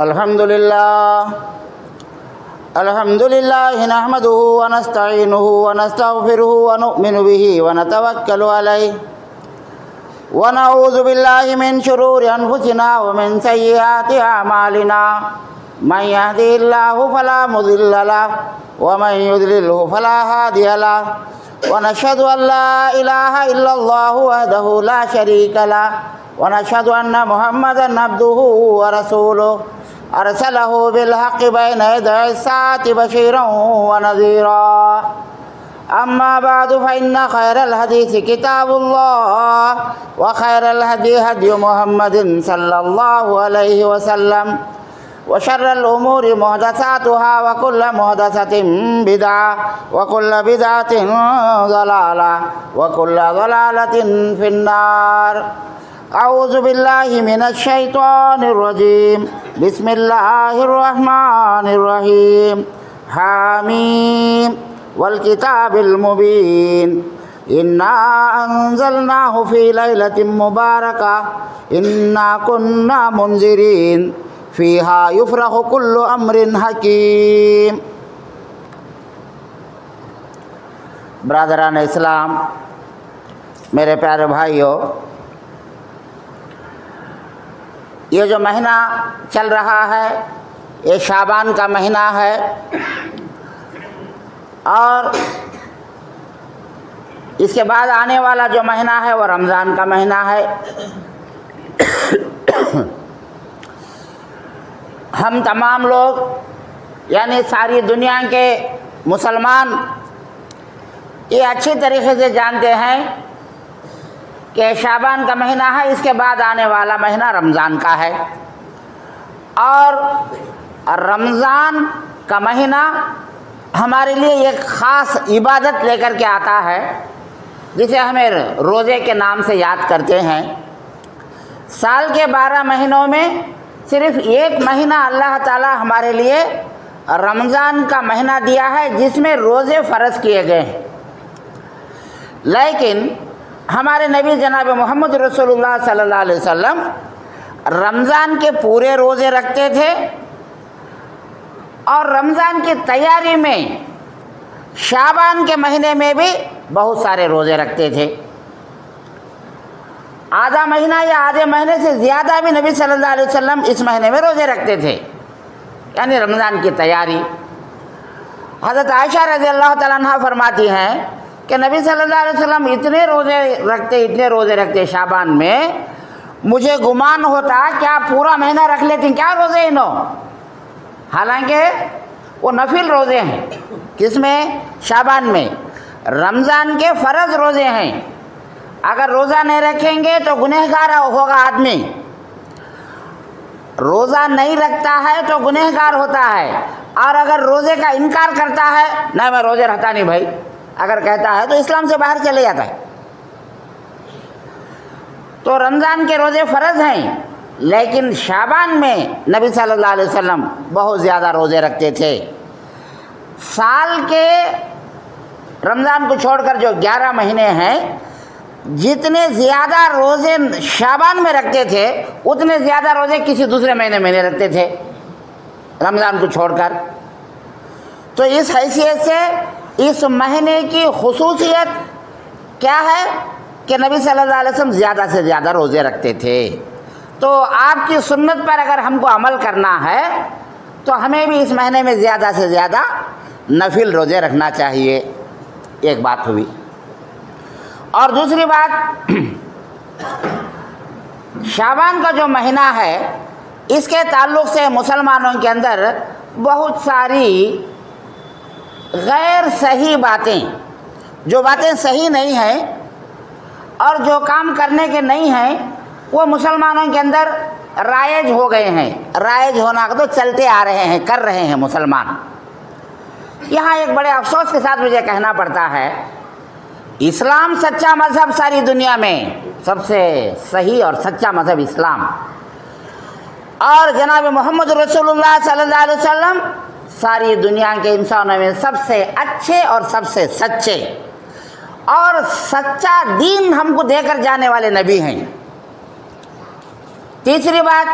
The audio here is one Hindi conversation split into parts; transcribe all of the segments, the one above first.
अल्हम्दुलिल्लाह नहमदुहु व नस्तईनुहु व नस्तगफिरुहु व नु'मिनु बिही व नतवक्कलु अलैहि व नऊज़ु बिल्लाहि मिन शुरूरि अनफुसिना व मिन सय्यिआति अमालिना मन यहदिहिल्लाहु फला मुदिल्ल लहु व मन युद्लिल्हु फला हादिय लहु व नशहदु अन ला इलाहा इल्लल्लाहु वहदहु ला शरीका लहु व नशहदु अन्ना मुहम्मदन अब्दुहु व रसूलुहु अरसलहु बिलहक़्क़ि बैन यदै साति बशीरन व नज़ीरा अम्मा बादु फ़इन्ना खैरल हदीसी किताबुल्लाह व खैरल हदी हदी मुहम्मदिन सल्लल्लाहु अलैहि वसल्लम व शर्रल उमूरि मुहदसातुहा व कुल्ल मुहदसतिन बिदअह व कुल्ल बिदअतिन ज़लाला व कुल्ल ज़लालतिन फिन्नार। अऊज़ु बिल्लाहि मिनश शैतानिर रजीम। बिस्मिल्लाहिर रहमानिर रहीम। हामीम वल किताबिल मुबीन। इन्ना अंज़लनाहु फ़ी लैलतिन मुबारका इन्ना कुन्ना मुंज़िरीन फ़ीहा युफ़रहु कुल्लु अम्रिन हकीम। ब्रदरान इस्लाम, मेरे प्यारे भाइयों, ये जो महीना चल रहा है ये शाबान का महीना है और इसके बाद आने वाला जो महीना है वो रमज़ान का महीना है। हम तमाम लोग यानी सारी दुनिया के मुसलमान ये अच्छी तरीके से जानते हैं कि शाबान का महीना है, इसके बाद आने वाला महीना रमज़ान का है। और रमज़ान का महीना हमारे लिए एक ख़ास इबादत लेकर के आता है जिसे हमें रोज़े के नाम से याद करते हैं। साल के 12 महीनों में सिर्फ़ एक महीना अल्लाह ताला हमारे लिए रमज़ान का महीना दिया है जिसमें रोज़े फ़र्ज़ किए गए हैं। लेकिन हमारे नबी जनाब मोहम्मद रसूलुल्लाह सल्लल्लाहु अलैहि वसल्लम रमज़ान के पूरे रोज़े रखते थे और रमज़ान की तैयारी में शाबान के महीने में भी बहुत सारे रोज़े रखते थे। आधा महीना या आधे महीने से ज़्यादा भी नबी सल्लल्लाहु अलैहि वसल्लम इस महीने में रोज़े रखते थे, यानी रमज़ान की तैयारी। हज़रत आयशा रज़ियल्लाहु तआला अन्हा फरमाती हैं कि नबी सल्लल्लाहु अलैहि वसल्लम इतने रोज़े रखते शाबान में, मुझे गुमान होता क्या पूरा महीना रख लेती क्या रोज़े इन्हों। हालांकि वो नफिल रोज़े हैं। किसमें? शाबान में। रमज़ान के फ़र्ज़ रोज़े हैं। अगर रोज़ा नहीं रखेंगे तो गुनहगार होगा आदमी। रोज़ा नहीं रखता है तो गुनहगार होता है। और अगर रोज़े का इनकार करता है, नहीं मैं रोज़े रखता नहीं भाई, अगर कहता है तो इस्लाम से बाहर चले जाता है। तो रमज़ान के रोज़े फ़र्ज़ हैं, लेकिन शाबान में नबी सल्लल्लाहु अलैहि वसल्लम बहुत ज़्यादा रोज़े रखते थे। साल के रमज़ान को छोड़कर जो 11 महीने हैं, जितने ज़्यादा रोज़े शाबान में रखते थे उतने ज़्यादा रोज़े किसी दूसरे महीने में नहीं रखते थे रमज़ान को छोड़कर। तो इस हैसियत से इस महीने की खुसूसियत क्या है कि नबी सल्लल्लाहु अलैहि वसल्लम ज़्यादा से ज़्यादा रोज़े रखते थे। तो आपकी सुन्नत पर अगर हमको अमल करना है तो हमें भी इस महीने में ज़्यादा से ज़्यादा नफिल रोज़े रखना चाहिए। एक बात हुई। और दूसरी बात, शाबान का जो महीना है इसके ताल्लुक़ से मुसलमानों के अंदर बहुत सारी गैर सही बातें, जो बातें सही नहीं हैं और जो काम करने के नहीं हैं, वो मुसलमानों के अंदर राइज हो गए हैं। राइज होना तो चलते आ रहे हैं, कर रहे हैं मुसलमान। यहाँ एक बड़े अफसोस के साथ मुझे कहना पड़ता है, इस्लाम सच्चा मज़हब सारी दुनिया में सबसे सही और सच्चा मज़हब इस्लाम, और जनाब मोहम्मद रसूलुल्लाह सल्लल्लाहु अलैहि वसल्लम सारी दुनिया के इंसानों में सबसे अच्छे और सबसे सच्चे और सच्चा दीन हमको देकर जाने वाले नबी हैं। तीसरी बात,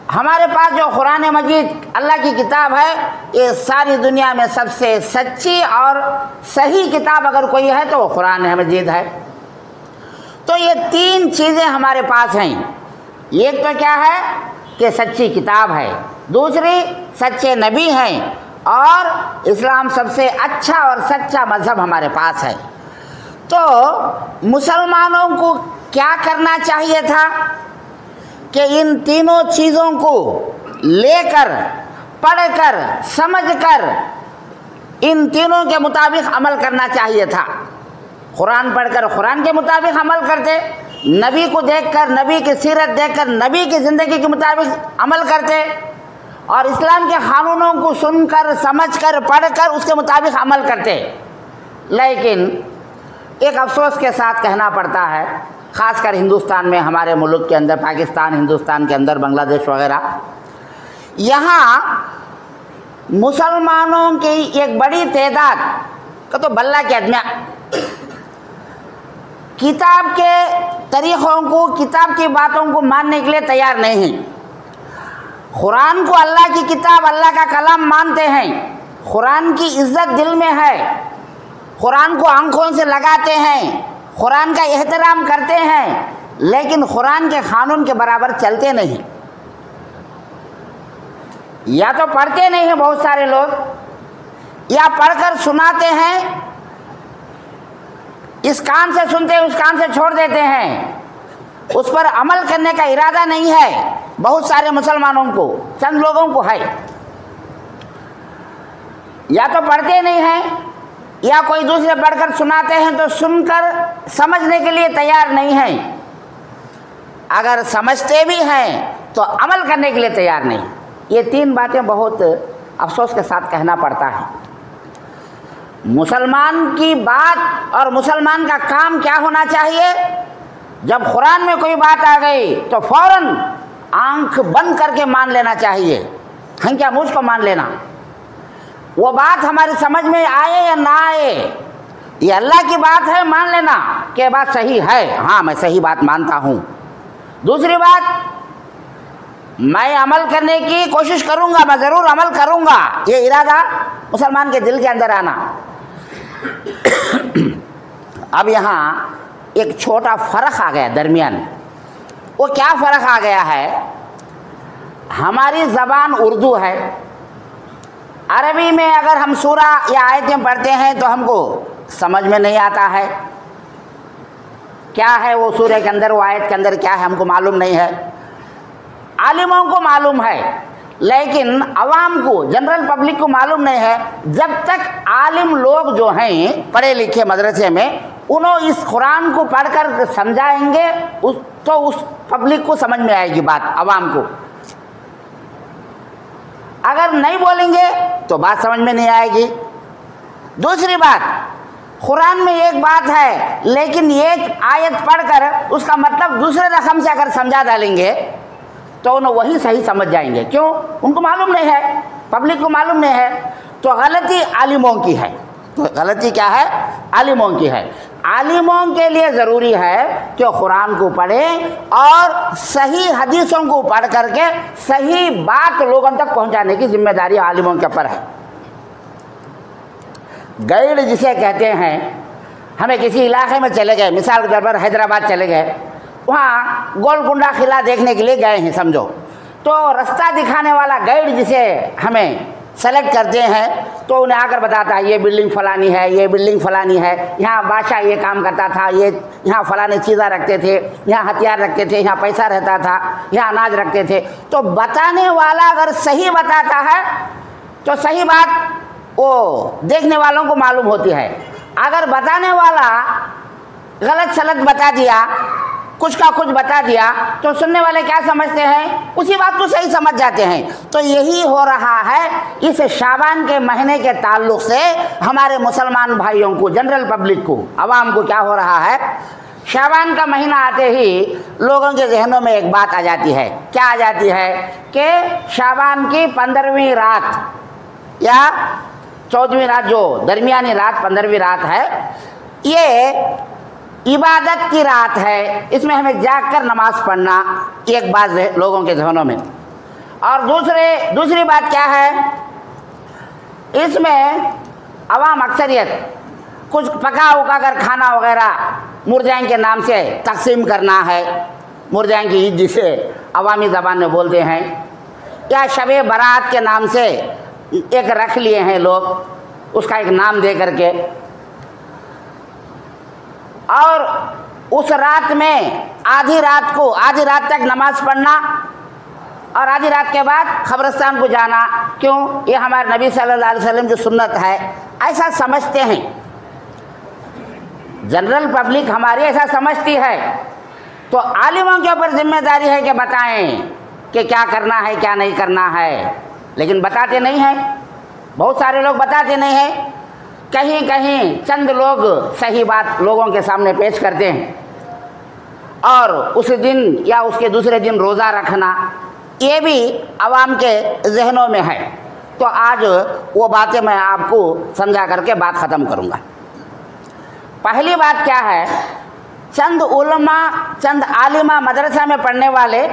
हमारे पास जो कुरान मजीद अल्लाह की किताब है, ये सारी दुनिया में सबसे सच्ची और सही किताब अगर कोई है तो वो कुरान मजीद है। तो ये तीन चीज़ें हमारे पास हैं। एक तो क्या है कि सच्ची किताब है, दूसरी सच्चे नबी हैं, और इस्लाम सबसे अच्छा और सच्चा मज़हब हमारे पास है। तो मुसलमानों को क्या करना चाहिए था कि इन तीनों चीज़ों को लेकर, पढ़कर, समझकर इन तीनों के मुताबिक अमल करना चाहिए था। कुरान पढ़कर कुरान के मुताबिक अमल करते, नबी को देखकर, नबी की सीरत देखकर नबी की ज़िंदगी के मुताबिक अमल करते, और इस्लाम के क़ानूनों को सुनकर, समझकर, पढ़कर उसके मुताबिक अमल करते। लेकिन एक अफसोस के साथ कहना पड़ता है, ख़ासकर हिंदुस्तान में, हमारे मुल्क के अंदर, पाकिस्तान, हिंदुस्तान के अंदर, बांग्लादेश वगैरह, यहाँ मुसलमानों की एक बड़ी तादाद का तो बल्ला के आदमी किताब के तरीक़ों को, किताब की बातों को मानने के लिए तैयार नहीं हैं। कुरान को अल्लाह की किताब, अल्लाह का कलाम मानते हैं, कुरान की इज़्ज़त दिल में है, कुरान को आंखों से लगाते हैं, कुरान का एहतराम करते हैं, लेकिन कुरान के क़ानून के बराबर चलते नहीं। या तो पढ़ते नहीं हैं बहुत सारे लोग, या पढ़कर सुनाते हैं, इस कान से सुनते हैं, उस कान से छोड़ देते हैं, उस पर अमल करने का इरादा नहीं है बहुत सारे मुसलमानों को, चंद लोगों को है। या तो पढ़ते नहीं हैं, या कोई दूसरे पढ़कर सुनाते हैं तो सुनकर समझने के लिए तैयार नहीं हैं, अगर समझते भी हैं तो अमल करने के लिए तैयार नहीं। ये तीन बातें बहुत अफसोस के साथ कहना पड़ता है। मुसलमान की बात और मुसलमान का काम क्या होना चाहिए? जब कुरान में कोई बात आ गई तो फ़ौरन आंख बंद करके मान लेना चाहिए, हम क्या मुझ को मान लेना। वो बात हमारी समझ में आए या ना आए, ये अल्लाह की बात है, मान लेना कि बात सही है, हाँ मैं सही बात मानता हूँ। दूसरी बात, मैं अमल करने की कोशिश करूँगा, मैं ज़रूर अमल करूँगा, ये इरादा मुसलमान के दिल के अंदर आना। अब यहाँ एक छोटा फ़र्क आ गया दरमियान। वो क्या फ़र्क आ गया है? हमारी ज़बान उर्दू है, अरबी में अगर हम सूरा या आयतें पढ़ते हैं तो हमको समझ में नहीं आता है, क्या है वो सूरे के अंदर, वो आयत के अंदर क्या है हमको मालूम नहीं है। आलिमों को मालूम है, लेकिन अवाम को, जनरल पब्लिक को मालूम नहीं है। जब तक आलिम लोग जो हैं पढ़े लिखे मदरसे में, उन्होंने इस कुरान को पढ़कर समझाएंगे तो उस पब्लिक को समझ में आएगी बात, अवाम को। अगर नहीं बोलेंगे तो बात समझ में नहीं आएगी। दूसरी बात, कुरान में एक बात है, लेकिन एक आयत पढ़कर उसका मतलब दूसरे रकम से अगर समझा डालेंगे तो उन्हें वही सही समझ जाएंगे। क्यों? उनको मालूम नहीं है, पब्लिक को मालूम नहीं है। तो गलती आलिमों की है। तो गलती क्या है? आलिमों की है। आलिमों के लिए ज़रूरी है कि कुरान को पढ़ें और सही हदीसों को पढ़ करके सही बात लोगों तक पहुंचाने की जिम्मेदारी आलिमों के ऊपर है। गाइड जिसे कहते हैं, हमें किसी इलाके में चले गए, मिसाल के तौर पर हैदराबाद चले गए, वहाँ गोलकुंडा किला देखने के लिए गए हैं समझो, तो रास्ता दिखाने वाला गाइड जिसे हमें सेलेक्ट करते हैं तो उन्हें आकर बताता है ये बिल्डिंग फलानी है, ये बिल्डिंग फलानी है, यहाँ बादशाह ये काम करता था, ये यहाँ फलानी चीज़ें रखते थे, यहाँ हथियार रखते थे, यहाँ पैसा रहता था, यहाँ अनाज रखते थे। तो बताने वाला अगर सही बताता है तो सही बात वो देखने वालों को मालूम होती है। अगर बताने वाला गलत सलत बता दिया, कुछ का कुछ बता दिया, तो सुनने वाले क्या समझते हैं? उसी बात को सही समझ जाते हैं। तो यही हो रहा है इस शाबान के महीने के ताल्लुक़ से हमारे मुसलमान भाइयों को, जनरल पब्लिक को, आवाम को क्या हो रहा है? शाबान का महीना आते ही लोगों के जहनों में एक बात आ जाती है। क्या आ जाती है? कि शाबान की 15वीं रात या 14वीं रात, जो दरमियानी रात 15वीं रात है, ये इबादत की रात है, इसमें हमें जाग कर नमाज़ पढ़ना, एक बात है लोगों के जहनों में। और दूसरी बात क्या है, इसमें अवाम अक्सरियत कुछ पका उका कर खाना वगैरह मुर्जाइन के नाम से तकसीम करना है, मुर्जाइन की ईद जिसे अवामी ज़बान में बोलते हैं, या शबे बारात के नाम से एक रख लिए हैं लोग, उसका एक नाम दे करके, और उस रात में आधी रात तक नमाज पढ़ना और आधी रात के बाद कब्रिस्तान को जाना। क्यों? ये हमारे नबी सल्लल्लाहु अलैहि वसल्लम जो सुन्नत है, ऐसा समझते हैं। जनरल पब्लिक हमारी ऐसा समझती है, तो आलिमों के ऊपर जिम्मेदारी है कि बताएं कि क्या करना है क्या नहीं करना है, लेकिन बताते नहीं हैं। बहुत सारे लोग बताते नहीं हैं, कहीं कहीं चंद लोग सही बात लोगों के सामने पेश करते हैं, और उस दिन या उसके दूसरे दिन रोज़ा रखना, ये भी आवाम के जहनों में है। तो आज वो बातें मैं आपको समझा करके बात ख़त्म करूँगा। पहली बात क्या है, चंद उलमा चंद आलिमा मदरसा में पढ़ने वाले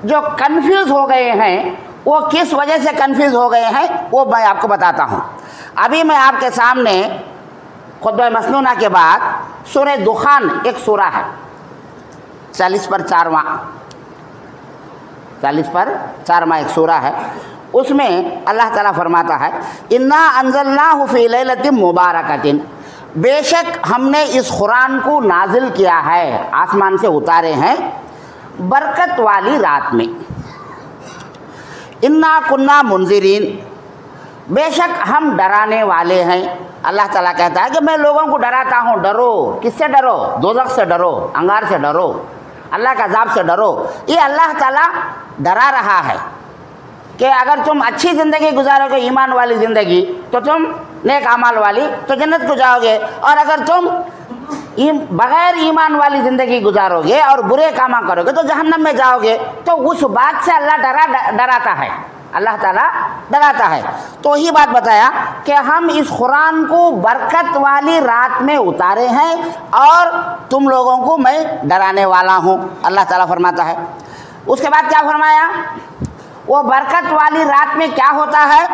जो कंफ्यूज हो गए हैं, वो किस वजह से कंफ्यूज हो गए हैं वो मैं आपको बताता हूँ। अभी मैं आपके सामने खुतबा मसनूना के बाद सूरह दुखान एक सूरा है, 40 पर 4वां एक सूरा है, उसमें अल्लाह ताला फरमाता है, इन्ना अंज़लनाहु फ़ी लैलतिन मुबारकतिन, बेशक हमने इस कुरान को नाजिल किया है, आसमान से उतारे हैं बरकत वाली रात में। इन्ना कुन्ना मुंज़िरीन, बेशक हम डराने वाले हैं। अल्लाह ताला कहता है कि मैं लोगों को डराता हूँ। डरो, किससे डरो? दोज़ख से डरो, अंगार से डरो, अल्लाह का अज़ाब से डरो। ये अल्लाह ताला डरा रहा है कि अगर तुम अच्छी ज़िंदगी गुजारोगे, ईमान वाली ज़िंदगी, तो तुम नेक अमाल वाली तो जन्नत को जाओगे, और अगर तुम बग़ैर ईमान वाली ज़िंदगी गुजारोगे और बुरे कामा करोगे तो जहन्नम में जाओगे। तो उस बात से अल्लाह डराता है, अल्लाह ताला डराता है। तो ही बात बताया कि हम इस कुरान को बरकत वाली रात में उतारे हैं और तुम लोगों को मैं डराने वाला हूँ, अल्लाह ताला फरमाता है। उसके बाद क्या फरमाया? वो बरकत वाली रात में क्या होता है?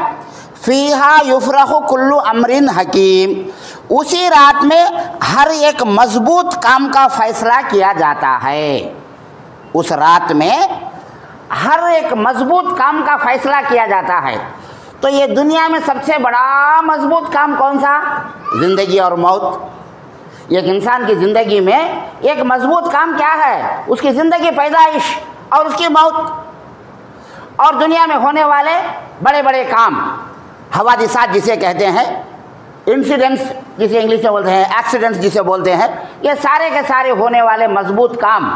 फ़ीहा युफ़रहु कुल्लु अमरिन हकीम, उसी रात में हर एक मजबूत काम का फैसला किया जाता है। उस रात में हर एक मजबूत काम का फैसला किया जाता है। तो ये दुनिया में सबसे बड़ा मजबूत काम कौन सा? ज़िंदगी और मौत। एक इंसान की ज़िंदगी में एक मजबूत काम क्या है? उसकी ज़िंदगी, पैदाइश और उसकी मौत। और दुनिया में होने वाले बड़े बड़े काम, हवादिसात जिसे कहते हैं, इंसिडेंट्स जिसे इंग्लिश में बोलते हैं, एक्सीडेंट्स जिसे बोलते हैं, ये सारे के सारे होने वाले मजबूत काम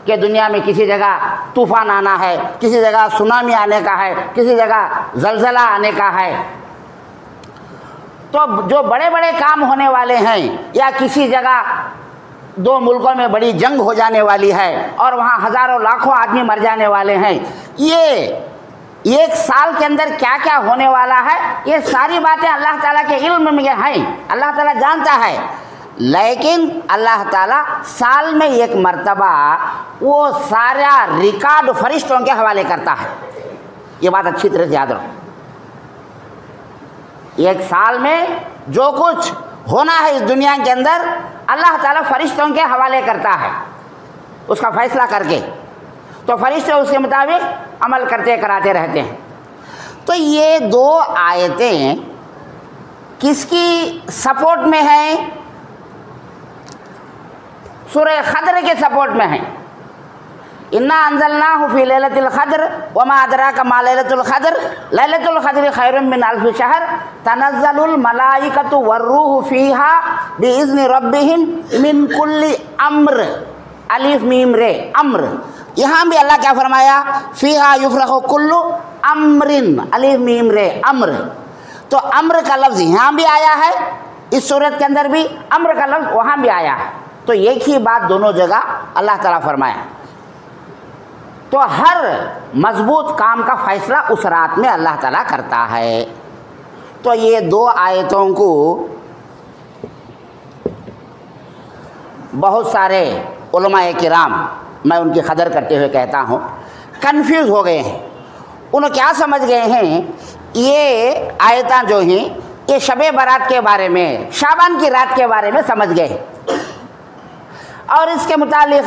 कि दुनिया में किसी जगह तूफ़ान आना है, किसी जगह सुनामी आने का है, किसी जगह ज़लज़ला आने का है। तो जो बड़े बड़े काम होने वाले हैं, या किसी जगह दो मुल्कों में बड़ी जंग हो जाने वाली है और वहाँ हज़ारों लाखों आदमी मर जाने वाले हैं, ये एक साल के अंदर क्या क्या होने वाला है, ये सारी बातें अल्लाह ताला के इल्म में हैं, अल्लाह ताला जानता है। लेकिन अल्लाह ताला साल में एक मर्तबा वो सारा रिकॉर्ड फरिश्तों के हवाले करता है। ये बात अच्छी तरह से याद रखो। एक साल में जो कुछ होना है इस दुनिया के अंदर, अल्लाह ताला फरिश्तों के हवाले करता है, उसका फैसला करके। तो फरिश्ते उसके मुताबिक अमल करते कराते रहते हैं। तो ये दो आयतें किसकी सपोर्ट में हैं? सूरह क़द्र के सपोर्ट में हैं। इन्ना अंज़लनाहु फ़ी लैलतिल क़द्र वमा अदराका मा लैलतुल क़द्र लैलतुल क़द्रि खैरुम मिन अल्फ़ि शहर तनज़्ज़लुल मलाइकतु वर्रूहु फ़ीहा बिइज़्नि रब्बिहिम मिन कुल्लि अम्र। अलिफ मीम रे, अम्र। यहाँ भी अल्लाह क्या फरमाया? फ़ीहा युफ़रहु कुल्लु अम्रिन, अलिफ मीम रे, अम्र। तो अम्र का लफ्ज़ यहाँ भी आया है, इस सूरत के अंदर भी अम्र का लफ्ज़ वहाँ भी आया है। तो एक ही बात दोनों जगह अल्लाह ताला फरमाया। तो हर मजबूत काम का फैसला उस रात में अल्लाह ताला करता है। तो ये दो आयतों को बहुत सारे उलमाए किराम, मैं उनकी कदर करते हुए कहता हूँ, कन्फ्यूज़ हो गए हैं। उन्होंने क्या समझ गए हैं, ये आयता जो हैं ये शबे बारात के बारे में, शाबान की रात के बारे में समझ गए। और इसके मुतालिक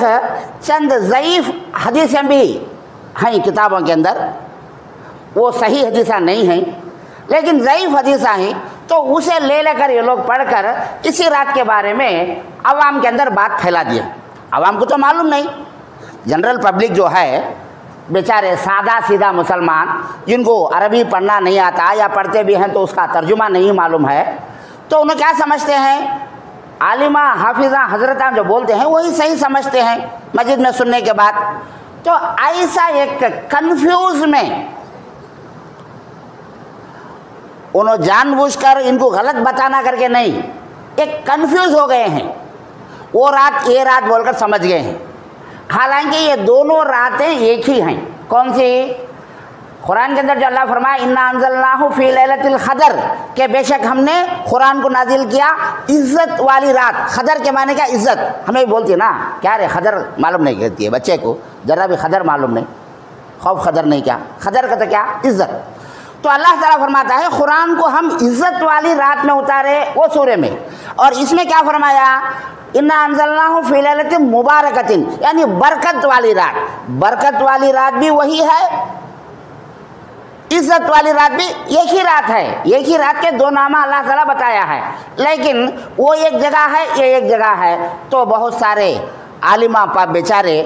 चंद ज़ईफ़ हदीसें भी हैं किताबों के अंदर, वो सही हदीसा नहीं हैं, लेकिन ज़ईफ़ हदीसा हैं, तो उसे ले लेकर ये लोग पढ़कर इसी रात के बारे में अवाम के अंदर बात फैला दिए। अवाम को तो मालूम नहीं, जनरल पब्लिक जो है, बेचारे सादा सीधा मुसलमान जिनको अरबी पढ़ना नहीं आता या पढ़ते भी हैं तो उसका तर्जुमा नहीं मालूम है, तो उन्हें क्या समझते हैं, आलिमा हाफिज़ा हजरता जो बोलते हैं वही सही समझते हैं मस्जिद में सुनने के बाद। तो ऐसा एक कन्फ्यूज में उन्होंने जानबूझकर इनको गलत बताना करके नहीं, एक कन्फ्यूज हो गए हैं, वो रात ये रात बोलकर समझ गए हैं। हालांकि ये दोनों रातें एक ही हैं। कौन सी? कुरान के अंदर जो अल्लाह फरमाया इन्ना अंज़लनाहु फी लैलतिल क़दर, के बेशक हमने कुरान को नाजिल किया इज़्ज़त वाली रात। क़दर के माने क्या? इज़्ज़त। हमें भी बोलती है ना, क्या रे क़दर मालूम नहीं कहती है बच्चे को, ज़रा भी क़दर मालूम नहीं, खौफ क़दर नहीं, क्या क़दर का तो क्या इज़्ज़त। तो अल्लाह ताला फरमाता है कुरान को हम इज़्ज़त वाली रात में उतारे, वो सूरे में। और इसमें क्या फरमाया, इन्ना अंज़लनाहु फी लैलतिन मुबारकतिन, यानी बरकत वाली रात। बरकत वाली रात भी वही है, इज़्ज़त वाली रात भी एक ही रात है। एक ही रात के दो नामा अल्लाह ताला बताया है, लेकिन वो एक जगह है, ये एक जगह है। तो बहुत सारे आलिमा पाप बेचारे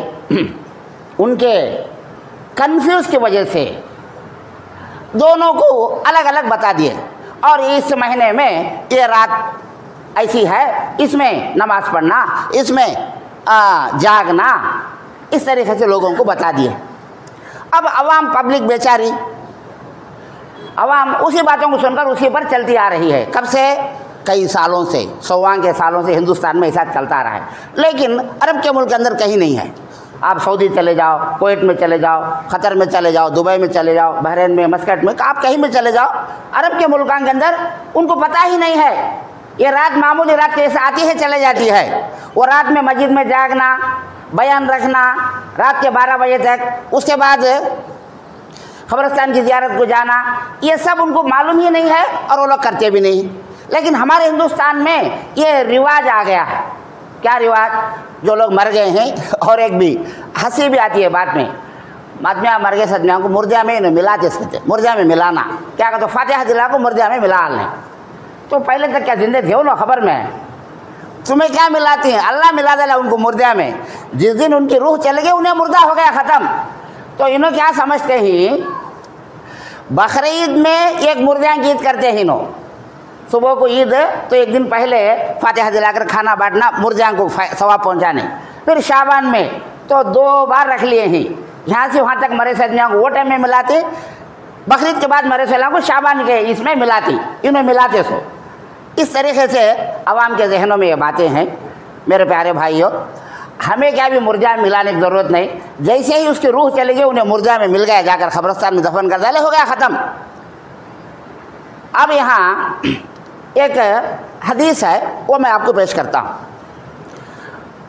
उनके कन्फ्यूज़ की वजह से दोनों को अलग अलग बता दिए। और इस महीने में ये रात ऐसी है, इसमें नमाज पढ़ना, इसमें जागना, इस तरीके से लोगों को बता दिए। अब अवाम पब्लिक बेचारी, अवाम उसी बातों को सुनकर उसी पर चलती आ रही है। कब से? कई सालों से, सौवां के सालों से हिंदुस्तान में ऐसा चलता रहा है, लेकिन अरब के मुल्क के अंदर कहीं नहीं है। आप सऊदी चले जाओ, कुवैत में चले जाओ, क़तर में चले जाओ, दुबई में चले जाओ, बहरीन में, मस्कट में, आप कहीं में चले जाओ, अरब के मुल्कों के अंदर उनको पता ही नहीं है ये रात मामूली रात कैसे आती है चले जाती है। वो रात में मस्जिद में जागना, बयान रखना रात के 12 बजे तक, उसके बाद कब्रिस्तान की ज़ियारत को जाना, ये सब उनको मालूम ही नहीं है और वो लोग करते भी नहीं। लेकिन हमारे हिंदुस्तान में ये रिवाज आ गया है। क्या रिवाज? जो लोग मर गए हैं, और एक भी हंसी भी आती है बात में, आदमिया मर गए सदमिया को मुर्दिया में मिलाते सकते, मुर्दिया में मिलाना क्या कहते, फातिहा दिला को मुर्दिया में मिला लें। तो पहले तक क्या जिंदे थे वो ना, खबर में तुम्हें क्या मिलाती हैं? अल्लाह मिला दिला उनको मुर्दिया में। जिस दिन उनकी रूह चले गई उन्हें मुर्दा हो गया, ख़त्म। तो इन्हों क्या समझते हैं, बकरीद में एक मुर्दियाँ की ईद करते हैं इन्हों, सुबह को ईद तो एक दिन पहले फातिहा दिलाकर खाना बांटना, मुर्दियाँ को सवाब पहुँचाने। फिर शाबान में तो 2 बार रख लिए हैं, यहाँ से वहाँ तक मरे सदमियाँ को वो टाइम में मिलाते, बकरीद के बाद मरे सलाम को शाबान के इसमें मिलाती, इन्हें मिलाते। सो इस तरीके से अवाम के जहनों में ये बातें हैं। मेरे प्यारे भाइयों, हमें क्या भी मुर्जा में मिलाने की ज़रूरत नहीं। जैसे ही उसकी रूह चली गई उन्हें मुर्जा में मिल गया, जाकर कब्रिस्तान में दफन कर डाले, हो गया ख़त्म। अब यहाँ एक हदीस है, वो मैं आपको पेश करता हूँ।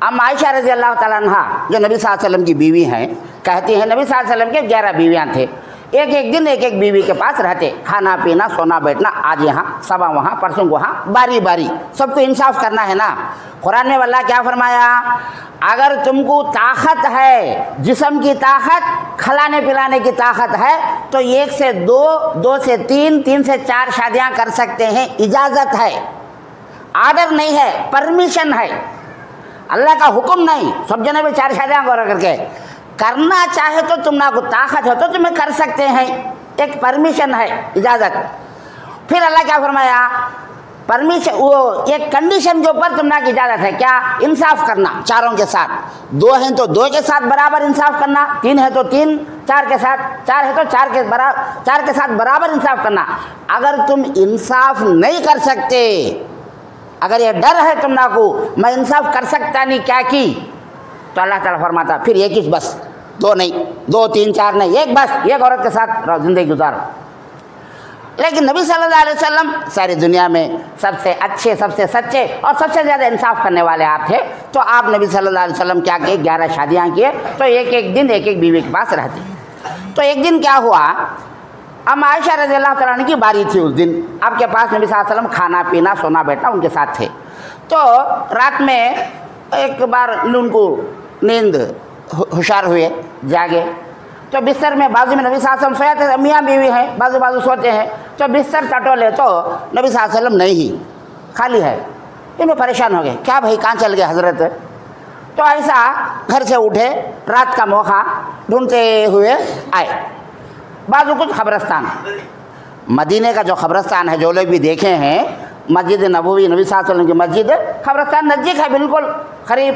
अम्म आयशा रज़ी अल्लाह ताला अन्हा, जो नबी सल्लल्लाहु अलैहि वसल्लम की बीवी हैं, कहती हैं नबी सल्लल्लाहु अलैहि वसल्लम के 11 बीवियाँ थे। एक एक दिन एक एक बीवी के पास रहते, खाना पीना सोना बैठना, आज यहाँ सबा वहाँ, परसों वहाँ, बारी बारी, सबको इंसाफ करना है ना। कुरान में अल्लाह क्या फरमाया, अगर तुमको ताकत है, जिस्म की ताकत, खिलाने पिलाने की ताकत है, तो 1 से 2, 2 से 3, 3 से 4 शादियाँ कर सकते हैं, इजाज़त है, आर्डर नहीं है, परमिशन है, अल्लाह का हुक्म नहीं। सब जने भी 4 शादियाँ करके करना चाहे तो तुम ना को ताकत हो तो तुम्हें कर सकते हैं, एक परमिशन है, इजाज़त। फिर अल्लाह क्या फरमाया, परमिशन, वो एक कंडीशन के ऊपर तुम ना की इजाज़त है, क्या? इंसाफ करना चारों के साथ। 2 हैं तो 2 के साथ बराबर इंसाफ करना, 3 है तो 3, 4 के साथ, 4 है तो 4 के साथ बराबर इंसाफ करना। अगर तुम इंसाफ नहीं कर सकते, अगर ये डर है तुम ना को मैं इंसाफ कर सकता नहीं क्या की, तो अल्लाह ताला फरमाता फिर एक ही बस, 2 नहीं, 2, 3, 4 नहीं, एक बस, एक औरत के साथ ज़िंदगी गुजारो। लेकिन नबी सल्लल्लाहु अलैहि वसल्लम सारी दुनिया में सबसे अच्छे, सबसे सच्चे और सबसे ज़्यादा इंसाफ करने वाले आप थे। तो आप नबी सल्लल्लाहु अलैहि वसल्लम क्या किए, 11 शादियाँ किए, तो एक एक दिन एक एक बीवी के पास रहते। तो एक दिन क्या हुआ, अब आयशा रज़ियल्लाहु तआला अन्हा की बारी थी। उस दिन आपके पास नबी सल्लल्लाहु अलैहि वसल्लम खाना पीना सोना बैठना उनके साथ थे। तो रात में एक बार उनको नींद होशियार हुए, जागे, तो बिस्तर में बाजू में नबी सल्लल्लाहु अलैहि वसल्लम सोया थे, मियाँ बीवी हैं बाजू बाजू सोते हैं, तो बिस्तर टटोले तो नबी सल्लल्लाहु अलैहि वसल्लम नहीं, खाली है। इन्हें परेशान हो गए, क्या भाई कहाँ चल गए हज़रत। तो ऐसा घर से उठे, रात का मौका ढूंढते हुए आए, बाजू कुछ कब्रिस्तान, मदीने का जो कब्रिस्तान है जो लोग भी देखे हैं, मस्जिद नबवी नबी सल्लल्लाहु अलैहि वसल्लम की मस्जिद, कब्रिस्तान नज़दीक है, बिल्कुल करीब,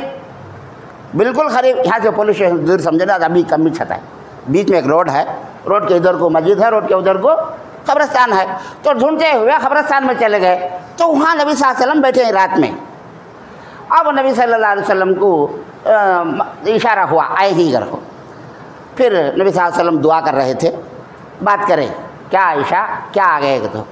बिल्कुल करीब। यहाँ से पुलिस स्टेशन दूर समझे ना, अभी कम ही छता है, बीच में एक रोड है, रोड के इधर को मस्जिद है, रोड के उधर को कब्रिस्तान है। तो ढूंढते हुए कब्रिस्तान में चले गए, तो वहाँ नबी सल्लल्लाहु अलैहि वसल्लम बैठे हैं रात में। अब नबी सल्लल्लाहु अलैहि वसल्लम को इशारा हुआ आए ही घर को। फिर नबी सल्लल्लाहु अलैहि वसल्लम दुआ कर रहे थे, बात करें, क्या आयशा क्या आ गए, तो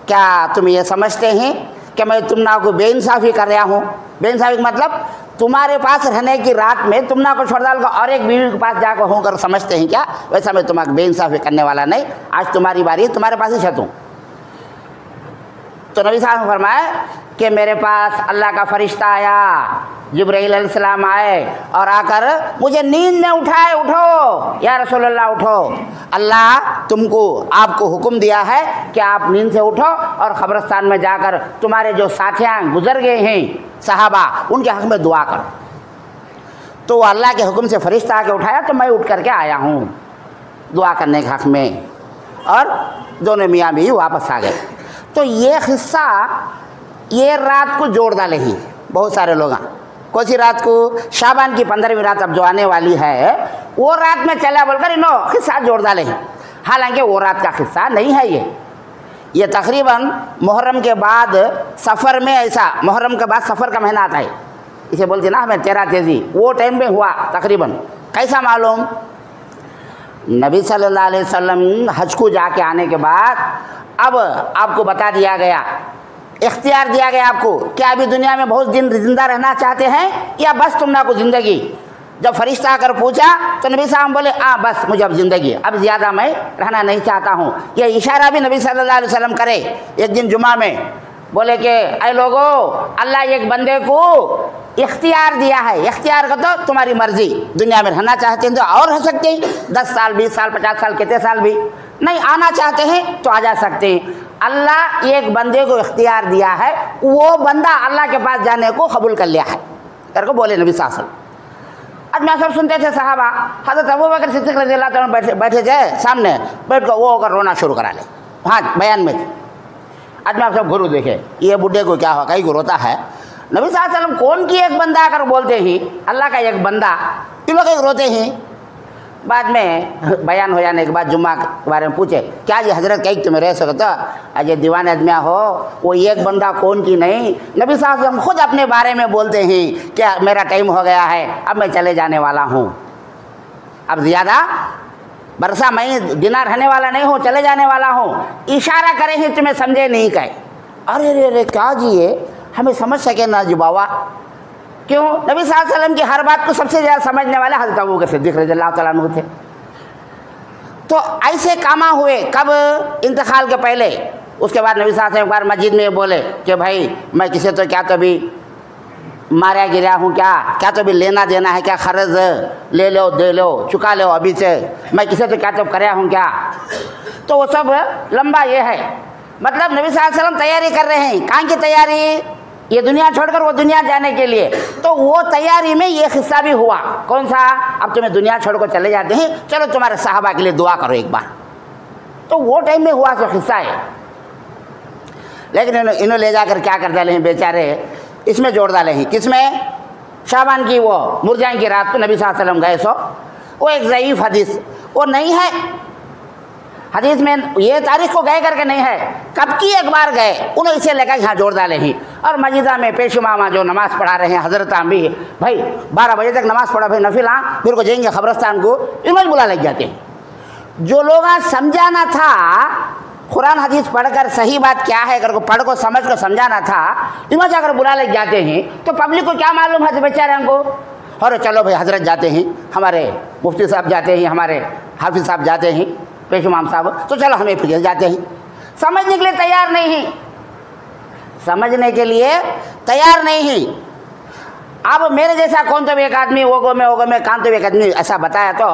क्या तुम ये समझते हैं कि मैं तुमना को बेइंसाफ़ी कर रहा हूँ। बेइंसाफ़ी मतलब तुम्हारे पास रहने की रात में तुमना को छोड़ डाल कर और एक बीवी के पास जाकर होकर समझते हैं क्या, वैसा मैं तुम्हारा बेइंसाफ़ी करने वाला नहीं, आज तुम्हारी बारी है, तुम्हारे पास ही छतूँ। तो नबी साहब ने फरमाया कि मेरे पास अल्लाह का फरिश्ता आया, जिब्राइल अलैहिस्सलाम आए और आकर मुझे नींद में उठाए, उठो या रसूलल्लाह उठो, अल्लाह तुमको आपको हुक्म दिया है कि आप नींद से उठो और कब्रिस्तान में जाकर तुम्हारे जो साथियाँ गुजर गए हैं सहाबा उनके हक़ में दुआ करो। तो अल्लाह के हुक्म से फरिश्ता आके उठाया, तो मैं उठ करके आया हूँ दुआ करने के हक़ में, और दोनों मियाँ भी वापस आ गए। तो ये किस्सा ये रात को जोड़ डाले ही बहुत सारे लोग। कौन सी रात को? शाबान की 15वीं रात अब जो आने वाली है, वो रात में चला बोलकर इन्हों किस्सा जोड़ डाले हैं। हालांकि वो रात का किस्सा नहीं है ये तकरीबन मुहर्रम के बाद सफ़र में, ऐसा मुहर्रम के बाद सफ़र का महीना आता है, इसे बोलते ना हमें 13 तेजी, वो टाइम में हुआ तकरीबन। कैसा मालूम? नबी सल्लल्लाहु अलैहि वसल्लम हज को जाके आने के बाद अब आपको बता दिया गया, इख्तियार दिया गया आपको, क्या अभी दुनिया में बहुत दिन ज़िंदा रहना चाहते हैं या बस तुमना को ज़िंदगी? जब फरिश्ता आकर पूछा तो नबी साहब बोले बस मुझे अब ज़िंदगी, अब ज़्यादा मैं रहना नहीं चाहता हूँ। यह इशारा भी नबी सल्लल्लाहु अलैहि वसल्लम करे। एक दिन जुमा में बोले कि ऐ लोगो, अल्लाह एक बंदे को इख्तियार दिया है, इख्तियार का तो तुम्हारी मर्ज़ी, दुनिया में रहना चाहते हैं तो और रह सकते हैं, 10 साल 20 साल 50 साल कितने साल भी, नहीं आना चाहते हैं तो आ जा सकते हैं। अल्लाह एक बंदे को इख्तियार दिया है, वो बंदा अल्लाह के पास जाने को कबूल कर लिया है करके बोले नबी सल्लल्लाहु अलैहि वसल्लम। आज मैं सब सुनते थे सहाबा, हज़रत अबू बकर सिद्दीक़ रज़ियल्लाहु तआला बैठे थे सामने, बैठ कर वो होकर रोना शुरू करा ले, हाँ बयान में। आज मैं आप सब गुरु देखे, ये बुढ़े को क्या हुआ, कहीं गुरु होता है। नबी सल्लल्लाहु अलैहि वसल्लम कौन की एक बंदा आकर बोलते ही अल्लाह का एक बंदा, इन लोग एक रोते हैं। बाद में बयान हो जाने के बाद जुम्मा के बारे में पूछे, क्या जी हज़रत कहीं तुम्हें रह सकता, अजय दीवान आदमिया हो, वो एक बंदा कौन की नहीं। नबी साहब हम खुद अपने बारे में बोलते हैं कि मेरा टाइम हो गया है, अब मैं चले जाने वाला हूँ, अब ज़्यादा बरसा मैं दिना रहने वाला नहीं हूँ, चले जाने वाला हूँ। इशारा करे ही तुम्हें समझे नहीं कहे। अरे रे रे क्या जी ये हमें समझ सके ना जी बाबा, क्यों? नबी सल्लल्लाहु अलैहि वसल्लम की हर बात को सबसे ज़्यादा समझने वाले हज़रत अबू बकर सिद्दीक़ रज़ियल्लाहु तआला अन्हु थे। तो ऐसे कामा हुए कब? इंतकाल के पहले। उसके बाद नबी साहब एक बार मस्जिद में बोले कि भाई मैं किसी तो क्या तो भी मारा गिरा हूँ, क्या तो भी लेना देना है क्या, खर्च ले लो दे लो चुका लो अभी से, मैं किसी तो क्या तो कराया हूँ क्या। तो वो सब लंबा ये है, मतलब नबी सल्लल्लाहु अलैहि वसल्लम तैयारी कर रहे हैं। कहाँ की तैयारी? ये दुनिया छोड़कर वो दुनिया जाने के लिए। तो वो तैयारी में ये हिस्सा भी हुआ। कौन सा? अब तुम्हें दुनिया छोड़कर चले जाते हैं, चलो तुम्हारे सहाबा के लिए दुआ करो एक बार। तो वो टाइम में हुआ जो हिस्सा है। लेकिन इन्होंने ले जाकर क्या कर डाले हैं बेचारे, इसमें जोड़ डाले हैं। किसमें? शाबान की वो मुरजाइन की रात को नबी सल्लल्लाहु अलैहि वसल्लम गए सो, वो एक ज़ईफ़ हदीस वो नहीं है, हदीस में ये तारीख को गए करके नहीं है, कब की एक बार गए, उन्होंने इसे लेकर यहाँ जोड़ डाले हैं। और मस्जिदा में पेशुमामा जो नमाज़ पढ़ा रहे हैं हज़रत भी, भाई 12 बजे तक नमाज़ पढ़ा भाई नफिल, फिर को जाएंगे कब्रिस्तान को, इन्होंने बुला लग जाते हैं। जो लोग समझाना था कुरान हदीस पढ़कर सही बात क्या है करके पढ़ को समझ को समझाना था, इन्होंने जाकर बुला लग जाते हैं। तो पब्लिक को क्या मालूम है बेचारे को, और चलो भाई हजरत जाते हैं, हमारे मुफ्ती साहब जाते हैं, हमारे हाफिज साहब जाते हैं, पेश इमाम साहब, तो चलो हमें फिर जाते हैं। समझने के लिए तैयार नहीं है, समझने के लिए तैयार नहीं है। अब मेरे जैसा कौन तो एक आदमी वो में कान तो एक आदमी ऐसा बताया तो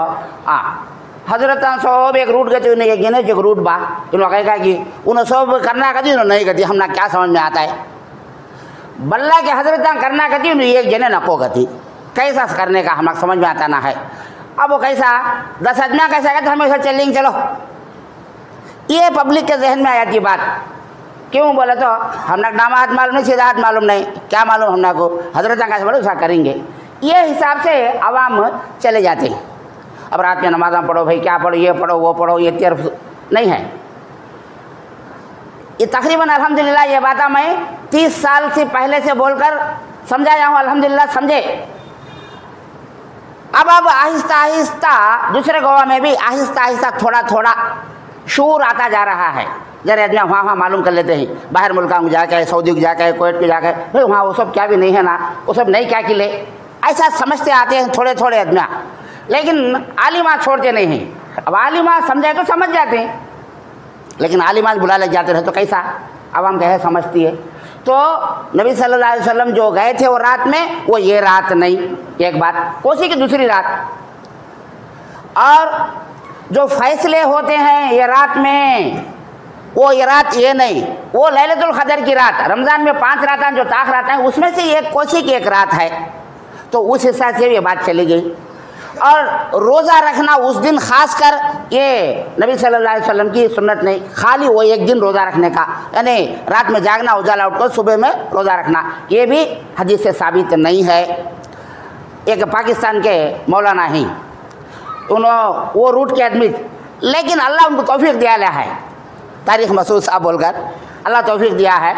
हजरत सब एक रूट गए उन्हें गिने जो रूट बा उन्होंने कहा कि उन्हें सब करना कहती उन्होंने नहीं कहती, हमने क्या समझ में आता है बल्ला के हजरत करना कहती उन्हें एक जने नको कहती, कैसा करने का हमें समझ में आता ना है। अब वो कैसा 10 आदमी कैसा कहते हमें चलेंगे चलो, ये पब्लिक के जहन में आ जाती बात। क्यों बोले तो हमने डामा हाथ मालूम नहीं, सीधा हाथ मालूम नहीं, क्या मालूम हमने को हजरत कैसे बोले ऐसा करेंगे, ये हिसाब से आवाम चले जाते हैं। अब रात में नमाज़ पढ़ो भाई, क्या पढ़ो, ये पढ़ो वो पढ़ो, ये तरफ नहीं है। ये तकरीबन अल्हम्दुलिल्लाह ये बात मैं 30 साल से पहले से बोलकर समझाया हूँ, अल्हम्दुलिल्लाह समझे। अब आहिस्ता आहिस्ता दूसरे गोवा में भी आहिस्ता आहिस्ता थोड़ा थोड़ा शूर आता जा रहा है। जरा आदमी वहाँ मालूम कर लेते हैं, बाहर मुल्कों में जाके, सऊदी को जाके, कुवैत को जाके, भाई वहाँ वो सब क्या भी नहीं है ना, वो सब नहीं क्या किले, ऐसा समझते आते हैं थोड़े थोड़े आदमी। लेकिन आलिमा छोड़ते नहीं हैं। अब आलिमा समझाए तो समझ जाते हैं, लेकिन आलिमा बुला ले जाते रहे तो कैसा आवाम कहे समझती है। तो नबी सल्लल्लाहु अलैहि वसल्लम जो गए थे वो रात में, वो ये रात नहीं, एक बात कोसी की दूसरी रात। और जो फैसले होते हैं ये रात में, वो ये रात ये नहीं, वो लैलतुल क़द्र की रात, रमज़ान में 5 रातें जो ताख रात हैं उसमें से एक कोसी की एक रात है। तो उस हिसाब से ये बात चली गई। और रोज़ा रखना उस दिन खास कर ये नबी सल्लल्लाहु अलैहि वसल्लम की सुन्नत नहीं, खाली वो एक दिन रोज़ा रखने का, यानी रात में जागना, उजाला उठकर सुबह में रोज़ा रखना, ये भी हदीस से साबित नहीं है। एक पाकिस्तान के मौलाना ही उन्होंने वो रूट के आदमी, लेकिन अल्लाह उनको तौफीक दिया है, तारीख़ मसूद साहब बोलकर अल्लाह तौफीक दिया है,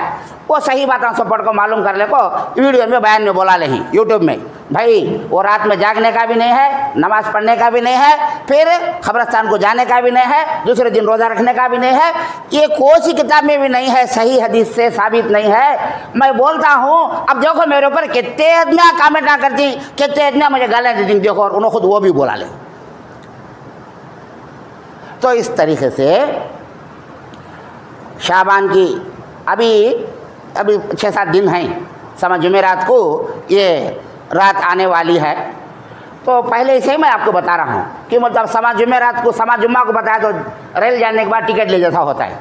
वो सही बातों से पढ़ को मालूम कर ले को वीडियो में बयान में बोला ले यूट्यूब में, भाई वो रात में जागने का भी नहीं है, नमाज़ पढ़ने का भी नहीं है, फिर कब्रिस्तान को जाने का भी नहीं है, दूसरे दिन रोज़ा रखने का भी नहीं है, ये कोई सी किताब में भी नहीं है, सही हदीस से साबित नहीं है। मैं बोलता हूँ अब देखो मेरे ऊपर कितने आदमियाँ कामेंट ना करती, कितने आदमियाँ मुझे गालियाँ देती, देखो और उन्होंने खुद वो भी बोला ले। तो इस तरीके से शाबान की अभी 6-7 दिन हैं, समा जुमेरात को ये रात आने वाली है। तो पहले से ही मैं आपको बता रहा हूँ कि मतलब समा जुमेरात को, समा जुम्मा को बताया तो रेल जाने के बाद टिकट ले जैसा होता है,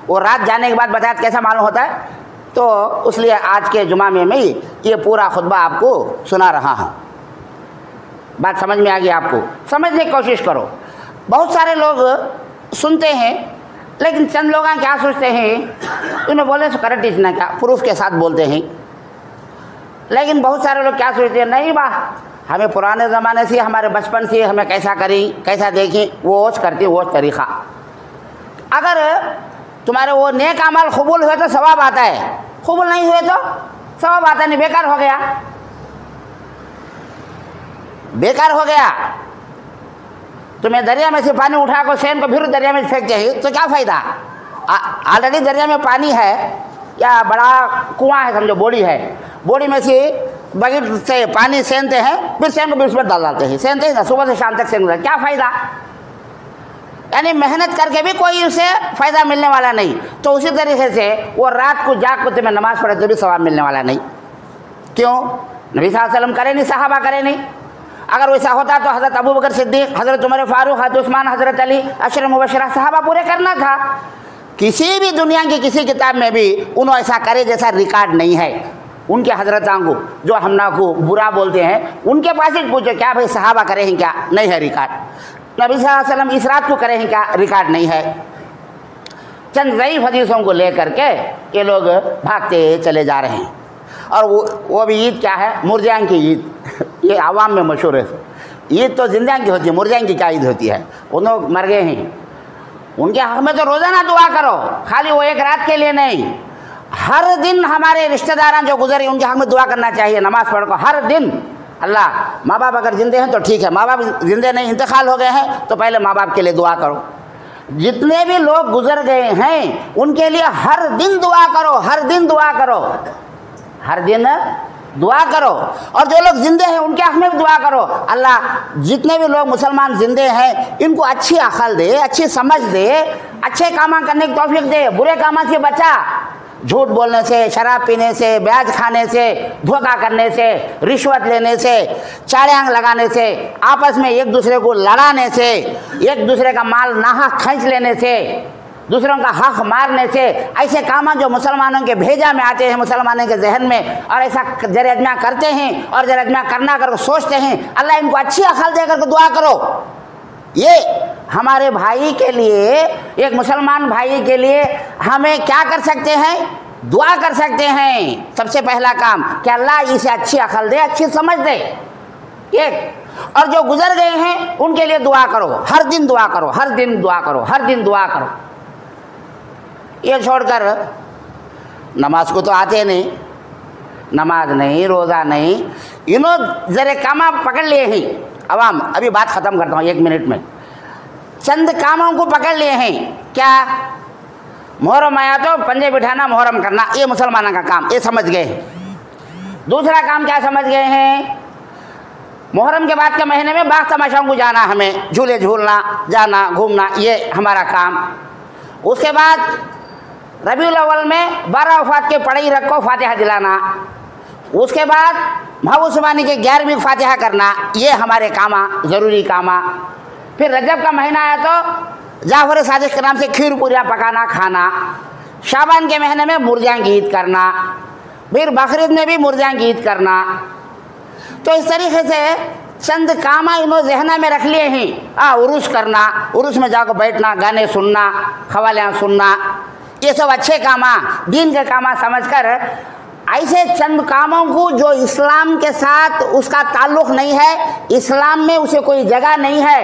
वो रात जाने के बाद बताया तो कैसा मालूम होता है। तो इसलिए आज के जुमा में मैं ये पूरा खुतबा आपको सुना रहा हूँ। बात समझ में आ गई आपको, समझने की कोशिश करो। बहुत सारे लोग सुनते हैं, लेकिन चंद लोग क्या सोचते हैं, उन्हें बोले तो करेक्ट इतना क्या प्रूफ के साथ बोलते हैं। लेकिन बहुत सारे लोग क्या सोचते हैं, नहीं बा हमें पुराने ज़माने से, हमारे बचपन से हमें कैसा करें, कैसा देखें, वो करती वो तरीक़ा। अगर तुम्हारे वो नेक अमल कबूल हुए तो सवाब आता है, कबूल नहीं हुए तो सवाब आता नहीं, बेकार हो गया, बेकार हो गया। तुम्हें दरिया में से पानी उठा कर सेन को फिर दरिया में फेंकते हैं तो क्या फ़ायदा। ऑलरेडी दरिया में पानी है या बड़ा कुआं है, समझो बोड़ी है, बोड़ी में से बगीट से पानी सेनते हैं, फिर सेन को भी उसमें डाल डालते हैं, सेनते हैं ना, सुबह से शाम तक सेनते हैं, क्या फ़ायदा। यानी मेहनत करके भी कोई उसे फ़ायदा मिलने वाला नहीं। तो उसी तरीके से वो रात को जाग को तुम्हें नमाज़ पढ़े तो भी सवाब मिलने वाला नहीं। क्यों? नबी सल्लल्लाहु अलैहि वसल्लम करे नहीं, सहाबा करे नहीं। अगर वैसा होता तो हज़रत अबू बकर सिद्दीक़, हज़रत उमर फ़ारूक, हज़रत उस्मान, हज़रत अली, अशर मुबशरा सहाबा पूरे करना था। किसी भी दुनिया की किसी किताब में भी उन्होंने ऐसा करे जैसा रिकॉर्ड नहीं है। उनके हज़रतां को जो हमना को बुरा बोलते हैं, उनके पास ही पूछो क्या भाई सहाबा करे हैं क्या, नहीं है रिकॉर्ड। नबी सल्लल्लाहु अलैहि वसल्लम इस रात को करे हैं क्या, रिकॉर्ड नहीं है। चंद ज़ईफ़ हदीसों को लेकर के ये लोग भागते चले जा रहे हैं। और वो भी ईद क्या है, मुर्जान की ईद ये आवाम में मशहूर है। ईद तो जिंदान की होती है, मुर्जान की क्या ईद होती है, वो लोग मर गए हैं, उनके हक़ में तो रोज़ाना दुआ करो, खाली वो एक रात के लिए नहीं। हर दिन हमारे रिश्तेदार जो गुजरे उनके हक़ में दुआ करना चाहिए, नमाज़ पढ़ को हर दिन। अल्लाह माँ बाप अगर जिंदे हैं तो ठीक है, माँ बाप जिंदे नहीं इंतकाल हो गए हैं तो पहले माँ बाप के लिए दुआ करो। जितने भी लोग गुजर गए हैं उनके लिए हर दिन दुआ करो, हर दिन दुआ करो, हर दिन दुआ करो, और जो लोग जिंदे हैं उनके हक में भी दुआ करो। अल्लाह जितने भी लोग मुसलमान जिंदे हैं इनको अच्छी अकल दे, अच्छी समझ दे, अच्छे काम करने की तौफीक दे, बुरे कामों से बचा, झूठ बोलने से, शराब पीने से, ब्याज खाने से, धोखा करने से, रिश्वत लेने से, चारे आंग लगाने से, आपस में एक दूसरे को लड़ाने से, एक दूसरे का माल नाहक खींच लेने से, दूसरों का हक मारने से, ऐसे काम जो मुसलमानों के भेजा में आते हैं मुसलमानों के जहन में, और ऐसा जरअजमा करते हैं और जरअजमा करना कर सोचते हैं, अल्लाह इनको अच्छी अकल दे करके दुआ करो। ये हमारे भाई के लिए, एक मुसलमान भाई के लिए हमें क्या कर सकते हैं? दुआ कर सकते हैं। सबसे पहला काम कि अल्लाह इसे अच्छी अकल दे, अच्छी समझ दे, एक। और जो गुजर गए हैं उनके लिए दुआ करो, हर दिन दुआ करो, हर दिन दुआ करो, हर दिन दुआ करो। ये छोड़कर नमाज को तो आते नहीं, नमाज नहीं, रोज़ा नहीं, इन्होंने जरे कामा पकड़ लिए हैं अवाम। अभी बात ख़त्म करता हूँ 1 मिनट में। चंद कामों को पकड़ लिए हैं। क्या? मुहर्रम आया तो पंजे बिठाना, मुहर्रम करना, ये मुसलमानों का काम, ये समझ गए हैं। दूसरा काम क्या समझ गए हैं? मुहर्रम के बाद के महीने में बाग तमाशाओं को जाना, हमें झूले झूलना, जाना, घूमना, ये हमारा काम। उसके बाद रबीउल अव्वल में 12 वफ़ात के पढ़ाई रखो, फातिहा दिलाना। उसके बाद महबूब सुबानी के 11वीं फातिहा करना, ये हमारे कामा, ज़रूरी कामा। फिर रजब का महीना आया तो जाफर सादिक के नाम से खीर पूरियाँ पकाना, खाना। शाबान के महीने में मुर्जा गीत करना, फिर बकरीद में भी मुर्जा गीत करना। तो इस तरीके से चंद कामा इन्होंने जहना में रख लिए हैं। उरुस करना, उरुस में जाकर बैठना, गाने सुनना, खवालियाँ सुनना, ये सब अच्छे कामा, दीन के कामा समझकर ऐसे चंद कामों को जो इस्लाम के साथ उसका ताल्लुक़ नहीं है, इस्लाम में उसे कोई जगह नहीं है,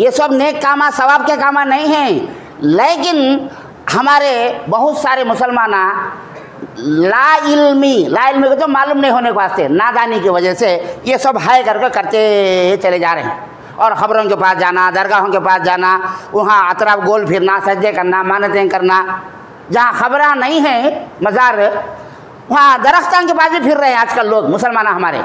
ये सब नेक कामा, सवाब के कामा नहीं हैं। लेकिन हमारे बहुत सारे मुसलमान ला इल्मी को तो मालूम नहीं होने के वास्ते, नादानी की वजह से ये सब हाय करके करते चले जा रहे हैं। और ख़बरों के पास जाना, दरगाहों के पास जाना, वहाँ अतराफ गोल फिरना, सज्जे करना, मानतें करना। जहाँ ख़बरें नहीं हैं, मज़ार, वहाँ दरख्तान के पास भी फिर रहे हैं आजकल लोग मुसलमान हमारे।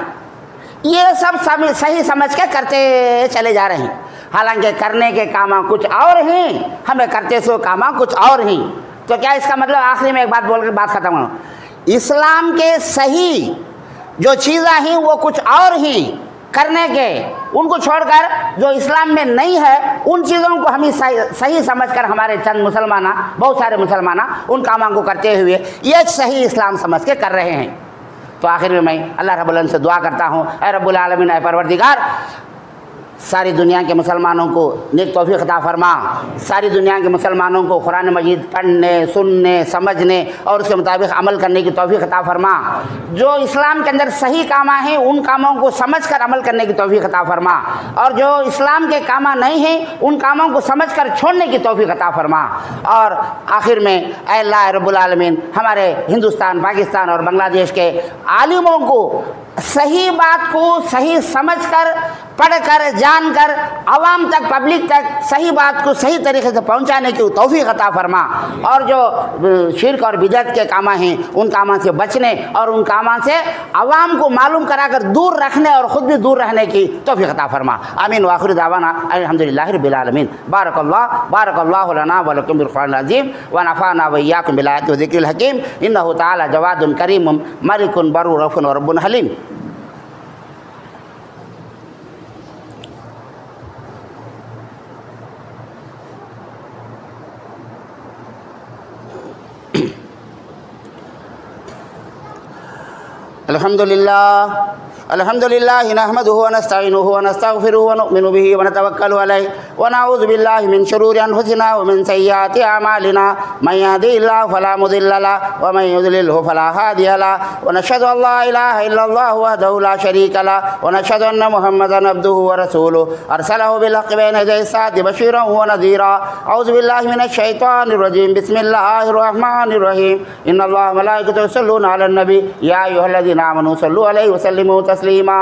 ये सब सही समझ के करते चले जा रहे हैं। हालांकि करने के कामा कुछ और हैं, हमें करते सो कामा कुछ और हैं। तो क्या इसका मतलब, आखिरी में एक बात बोल कर बात ख़त्म करूँ, इस्लाम के सही जो चीज़ें हैं वो कुछ और हैं करने के, उनको छोड़कर जो इस्लाम में नहीं है उन चीज़ों को हम सही समझकर हमारे चंद मुसलमान, बहुत सारे मुसलमान उन कामों को करते हुए ये सही इस्लाम समझ के कर रहे हैं। तो आखिर में मैं अल्लाह रब्बुल आलमीन से दुआ करता हूँ, ऐ रब्बुल आलमीन, ऐ परवरदिगार, सारी दुनिया के मुसलमानों को नेक तौफीक अता फरमा। सारी दुनिया के मुसलमानों को कुरान मजीद पढ़ने, सुनने, समझने और उसके मुताबिक अमल करने की तौफीक अता फरमा। जो इस्लाम के अंदर सही कामा हैं उन कामों को समझकर अमल करने की तौफीक अता फरमा, और जो इस्लाम के कामा नहीं हैं उन कामों को समझकर छोड़ने की तौफीक अता फरमा। और आखिर में ऐ अल्लाह रब्बुल आलमीन, हमारे हिंदुस्तान, पाकिस्तान और बांग्लादेश के आलिमों को सही बात को सही समझकर, पढ़कर, जानकर आवाम तक, पब्लिक तक सही बात को सही तरीके से पहुंचाने की तौफीक अता फरमा। और जो शिर्क और बिदअत के कामा हैं उन कामों से बचने और उन कामों से आवाम को मालूम कराकर दूर रखने और ख़ुद भी दूर रहने की तौफीक अता फरमा। आमीन। व आखिर दावाना अल्हम्दुलिल्लाहि रब्बिल आलमीन। बारकल्लाहु लना व लकुम बिल कुरानिल अज़ीम व नफ़अना व इय्याकुम बिल आयाति व ज़िक्रिल हकीम। इन्नहु तआला जवादुन करीमुन मलिकुन बर्रुन रऊफ़ुन व रब्बुन हलीम। अल्हम्दुलिल्लाह नहमदुहु व नस्तईनुहु व नस्तगफिरुहु व नुमिनु बिही व नतवक्कलु अलैहि व नऊज़ु बिल्लाहि मिन शुरूरि अनफुसिना व मिन सय्यिआति अमालिना मन यहदिहिल्लाहु फला मुदिल्ल लहु व मन युद्लिलहु फला हादिय लहु व नशहदु अन ला इलाहा इल्लल्लाहु वहदहु ला शरीका लहु व नशहदु अन्न मुहम्मदन अब्दुहु व रसूलुहु अरसलहु बिल हक़्क़ि बैन यदै साति बशीरन व नज़ीरा। औज़ु बिल्लाहि मिनश शैतानिर रजीम। बिस्मिल्लाहिर रहमानिर रहीम। इन्नल्लाह व मलाइकतहु युसल्लूना अलन नबी या अय्युहल्लज़ीना आमनू सल्लु अलैहि व सल्लिमू तस्लीमा।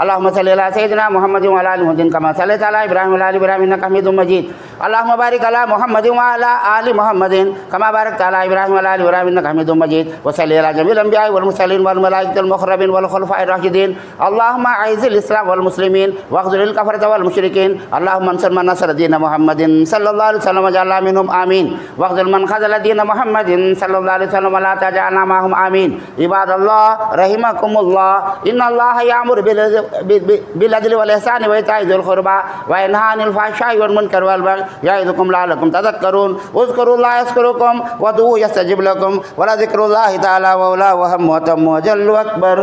अल्लाहुम्मा सल्लि अला सय्यिदिना मुहम्मदिन व अला आलि मुहम्मदिन कमा सल्लैता अला इब्राहीम व अला आलि इब्राहीम इन्नका इन्नका हमीदुम मजीद। अल्लाहुम्मा बारिक अला मुहम्मदिन व अला आलि मुहम्मदिन कमा बारकता अला इब्राहीम व अला आलि इब्राहीम इन्नका हमीदुम मजीद। व सल्लि अला जमील अंबिया वल मुरसलीन वल मलाइकतिल मुक़र्रबीन वल खुलफ़ाए राशिदीन। अल्लाहुम्मा अइज़िल इस्लाम वल मुस्लिमीन वख़्ज़ुलिल कफ़रत वल मुशरिकीन। अल्लाहुम्मा अंसुर मन नसर दीन मुहम्मदिन सल्लल्लाहु अलैहि वसल्लम वजअलना मिनहुम आमीन। वख़्ज़ुल मन ख़ज़ल दीन मुहम्मदिन सल्लल्लाहु अलैहि वसल्लम वला तजअलना माहुम आमीन। इबादल्लाह रहिमकुमुल्लाह इन्नल्लाह यामुरु बिल अदलि वल इहसानि व इताइ ज़िल क़ुरबा व यनहा अनिल फ़हशाइ वल मुनकर वल बग़य यइज़ुकुम लअल्लकुम तज़क्करून। उज़्कुरुल्लाह यज़्कुरुकुम वदऊहु यस्तजिब लकुम व लज़िक्रुल्लाहि तआला अअला व अहम्मु व अतम्मु व अजल्लु अकबर।